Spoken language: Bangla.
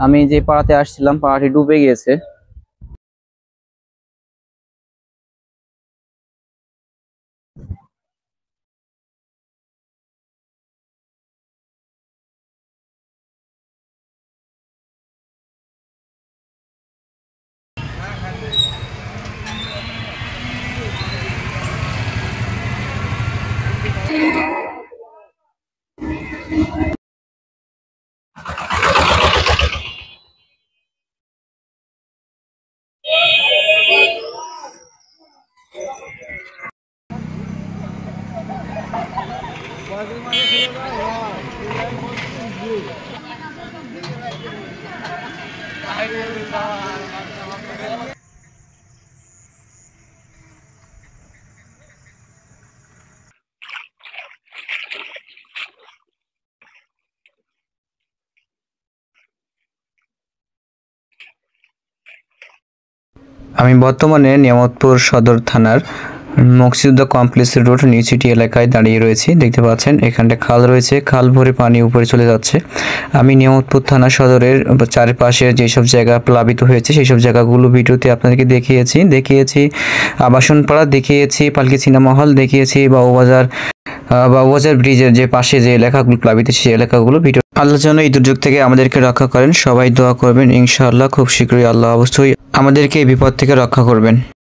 আমি যে পাড়াতে আসছিলাম পাড়াটি ডুবে গিয়েছে। আমি বর্তমানে নিয়ামতপুর সদর থানার মুক্তিযোদ্ধা কমপ্লেক্স রোড নিউ সিটি এলাকায় দাঁড়িয়ে রয়েছি। দেখতে পাচ্ছেন এখানটা খাল রয়েছে, খাল ভরে পানি উপরে চলে যাচ্ছে। আমি নিয়ামতপুর থানা সদরের চারপাশে যেসব জায়গা প্লাবিত হয়েছে সেই সব জায়গাগুলো ভিডিওতে আপনাদেরকে দেখিয়েছি আবাসন পাড়া দেখিয়েছি, পালকি সিনেমা হল দেখিয়েছি, বাবুবাজার ব্রিজের যে পাশে যে এলাকাগুলো প্লাবিত সেই এলাকাগুলো ভিডিও। আল্লাহ যেন এই দুর্যোগ থেকে আমাদেরকে রক্ষা করেন। সবাই দোয়া করবেন, ইনশাআল্লাহ খুব শীঘ্রই আল্লাহ অবশ্যই আমাদেরকে এই বিপদ থেকে রক্ষা করবেন।